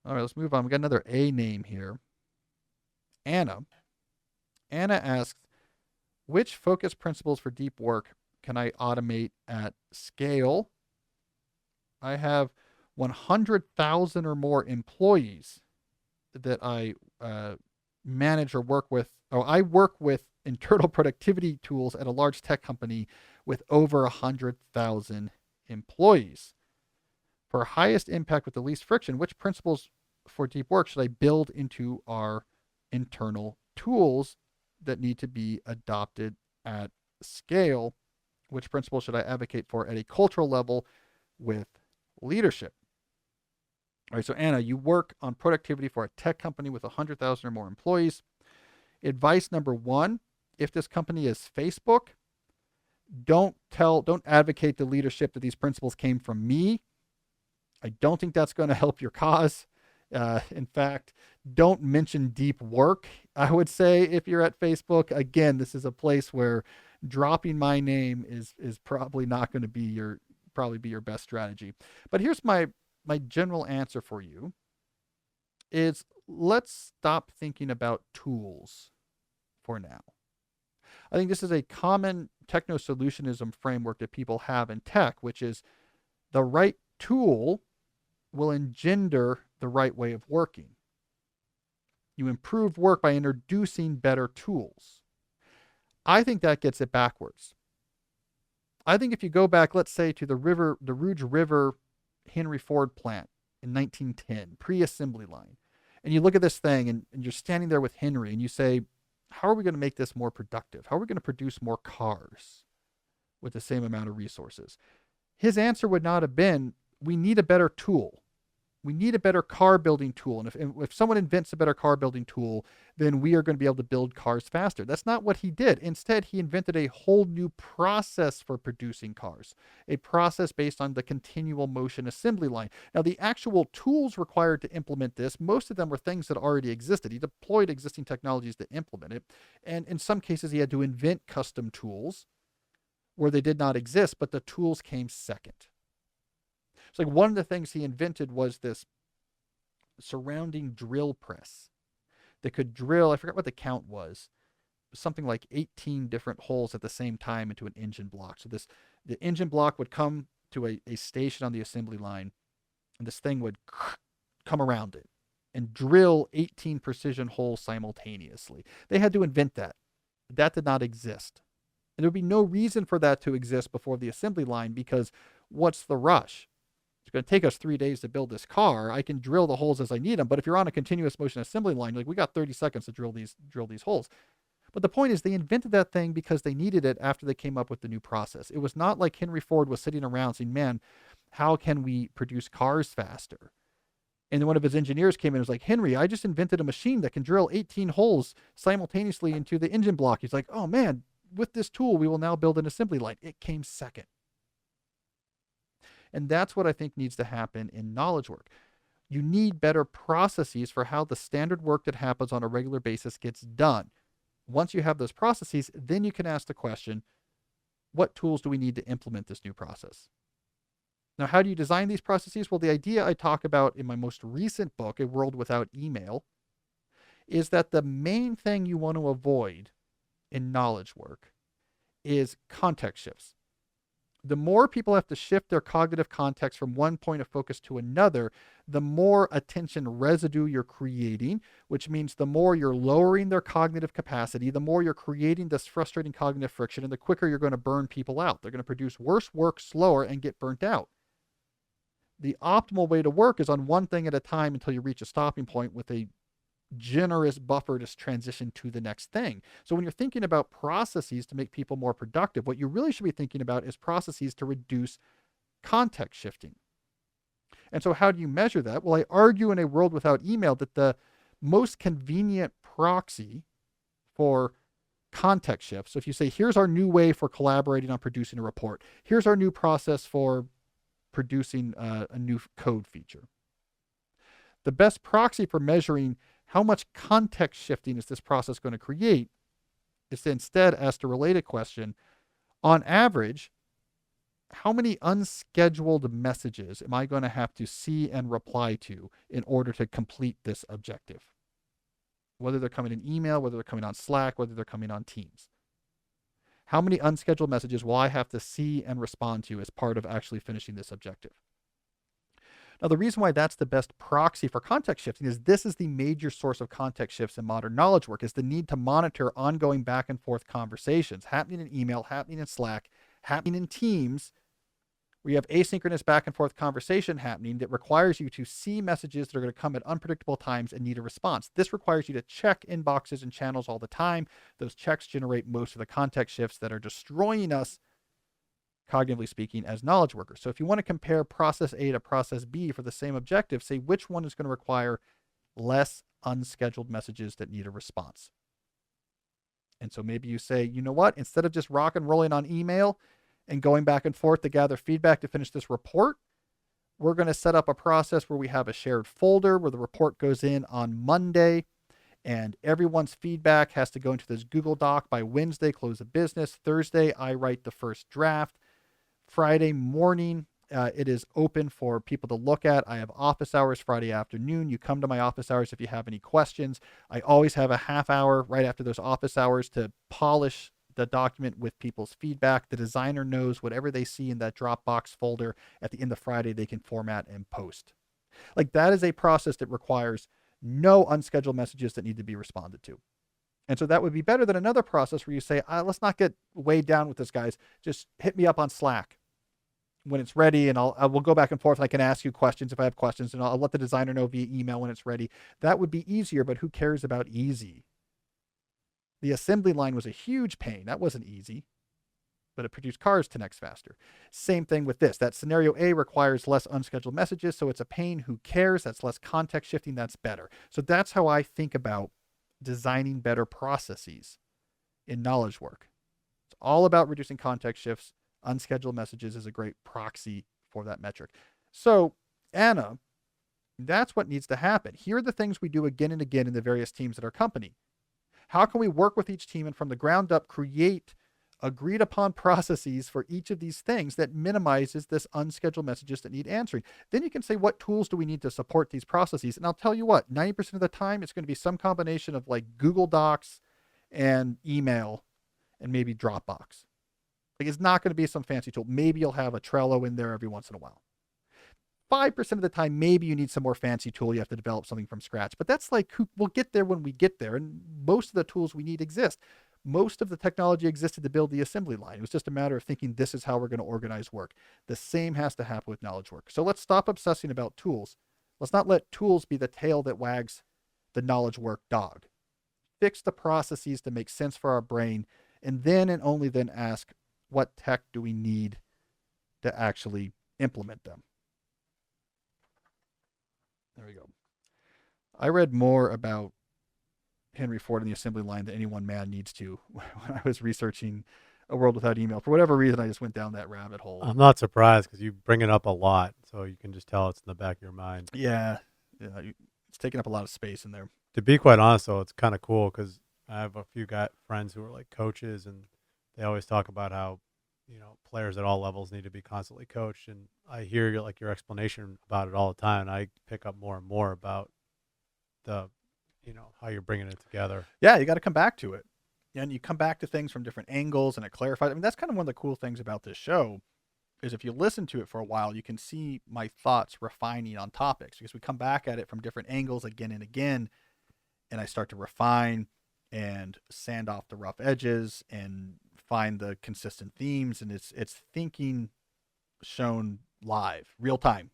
All right, let's move on. We got another A name here. Anna. Anna asks, which focus principles for deep work can I automate at scale? I have 100,000 or more employees that I manage or work with. Oh, I work with internal productivity tools at a large tech company with over 100,000 employees. For highest impact with the least friction, which principles for deep work should I build into our internal tools that need to be adopted at scale? Which principles should I advocate for at a cultural level with leadership? All right, so Anna, you work on productivity for a tech company with 100,000 or more employees. Advice number one, if this company is Facebook, don't advocate the leadership that these principles came from me. I don't think that's going to help your cause. In fact, don't mention deep work. I would say if you're at Facebook, again, this is a place where dropping my name is probably not going to be your best strategy. But here's my general answer for you is let's stop thinking about tools for now. I think this is a common techno solutionism framework that people have in tech, which is the right tool will engender the right way of working. You improve work by introducing better tools. I think that gets it backwards. I think if you go back, let's say, to the Rouge River Henry Ford plant in 1910, pre-assembly line, and you look at this thing and you're standing there with Henry and you say, how are we going to make this more productive? How are we going to produce more cars with the same amount of resources? His answer would not have been, we need a better tool. We need a better car building tool. And if someone invents a better car building tool, then we are going to be able to build cars faster. That's not what he did. Instead, he invented a whole new process for producing cars, a process based on the continual motion assembly line. Now, the actual tools required to implement this, most of them were things that already existed. He deployed existing technologies to implement it. And in some cases, he had to invent custom tools where they did not exist, but the tools came second. It's like one of the things he invented was this surrounding drill press that could drill, I forgot what the count was, something like 18 different holes at the same time into an engine block. So the engine block would come to a station on the assembly line, and this thing would come around it and drill 18 precision holes simultaneously. They had to invent that. That did not exist. And there would be no reason for that to exist before the assembly line, because what's the rush? It's going to take us 3 days to build this car. I can drill the holes as I need them. But if you're on a continuous motion assembly line, like, we got 30 seconds to drill these holes. But the point is, they invented that thing because they needed it after they came up with the new process. It was not like Henry Ford was sitting around saying, man, how can we produce cars faster? And then one of his engineers came in and was like, Henry, I just invented a machine that can drill 18 holes simultaneously into the engine block. He's like, oh man, with this tool, we will now build an assembly line. It came second. And that's what I think needs to happen in knowledge work. You need better processes for how the standard work that happens on a regular basis gets done. Once you have those processes, then you can ask the question, what tools do we need to implement this new process? Now, how do you design these processes? Well, the idea I talk about in my most recent book, A World Without Email, is that the main thing you want to avoid in knowledge work is context shifts. The more people have to shift their cognitive context from one point of focus to another, the more attention residue you're creating, which means the more you're lowering their cognitive capacity, the more you're creating this frustrating cognitive friction, and the quicker you're going to burn people out. They're going to produce worse work slower and get burnt out. The optimal way to work is on one thing at a time until you reach a stopping point with a generous buffer to transition to the next thing. So when you're thinking about processes to make people more productive, what you really should be thinking about is processes to reduce context shifting. And so how do you measure that? Well, I argue in A World Without Email that the most convenient proxy for context shifts, so if you say, here's our new way for collaborating on producing a report, here's our new process for producing a new code feature. The best proxy for measuring how much context shifting is this process going to create is to instead ask a related question. On average, how many unscheduled messages am I going to have to see and reply to in order to complete this objective? Whether they're coming in email, whether they're coming on Slack, whether they're coming on Teams. How many unscheduled messages will I have to see and respond to as part of actually finishing this objective? Now, the reason why that's the best proxy for context shifting is this is the major source of context shifts in modern knowledge work, is the need to monitor ongoing back and forth conversations happening in email, happening in Slack, happening in Teams, where you have asynchronous back and forth conversation happening that requires you to see messages that are going to come at unpredictable times and need a response. This requires you to check inboxes and channels all the time. Those checks generate most of the context shifts that are destroying us, cognitively speaking, as knowledge workers. So if you want to compare process A to process B for the same objective, say which one is going to require less unscheduled messages that need a response. And so maybe you say, you know what, instead of just rock and rolling on email and going back and forth to gather feedback to finish this report, we're going to set up a process where we have a shared folder where the report goes in on Monday, and everyone's feedback has to go into this Google Doc by Wednesday, close of business. Thursday, I write the first draft. Friday morning, it is open for people to look at. I have office hours Friday afternoon. You come to my office hours if you have any questions. I always have a half hour right after those office hours to polish the document with people's feedback. The designer knows whatever they see in that Dropbox folder at the end of Friday, they can format and post. Like, that is a process that requires no unscheduled messages that need to be responded to. And so that would be better than another process where you say, let's not get weighed down with this, guys. Just hit me up on Slack when it's ready, and we'll go back and forth. I can ask you questions if I have questions, and I'll let the designer know via email when it's ready. That would be easier, but who cares about easy? The assembly line was a huge pain. That wasn't easy, but it produced cars 10x faster. Same thing with this. That scenario A requires less unscheduled messages, so it's a pain. Who cares? That's less context shifting. That's better. So that's how I think about designing better processes in knowledge work. It's all about reducing context shifts. Unscheduled messages is a great proxy for that metric. So, Anna, that's what needs to happen. Here are the things we do again and again in the various teams at our company. How can we work with each team and from the ground up create agreed upon processes for each of these things that minimizes this unscheduled messages that need answering? Then you can say, what tools do we need to support these processes? And I'll tell you what, 90% of the time, it's going to be some combination of like Google Docs and email and maybe Dropbox. Like, it's not going to be some fancy tool. Maybe you'll have a Trello in there every once in a while. 5% of the time, maybe you need some more fancy tool. You have to develop something from scratch. But that's like, we'll get there when we get there. And most of the tools we need exist. Most of the technology existed to build the assembly line. It was just a matter of thinking, this is how we're going to organize work. The same has to happen with knowledge work. So let's stop obsessing about tools. Let's not let tools be the tail that wags the knowledge work dog. Fix the processes to make sense for our brain. And then and only then ask, what tech do we need to actually implement them? There we go. I read more about Henry Ford and the assembly line than any one man needs to when I was researching A World Without Email. For whatever reason, I just went down that rabbit hole. I'm not surprised because you bring it up a lot, so you can just tell it's in the back of your mind. Yeah, it's taking up a lot of space in there. To be quite honest, though, it's kind of cool because I have a few friends who are like coaches, and they always talk about how, players at all levels need to be constantly coached. And I hear your explanation about it all the time, and I pick up more and more about the, how you're bringing it together. Yeah, you got to come back to it. And you come back to things from different angles, and it clarifies. I mean, that's kind of one of the cool things about this show is if you listen to it for a while, you can see my thoughts refining on topics because we come back at it from different angles again and again, and I start to refine and sand off the rough edges and find the consistent themes, and it's thinking shown live, real time.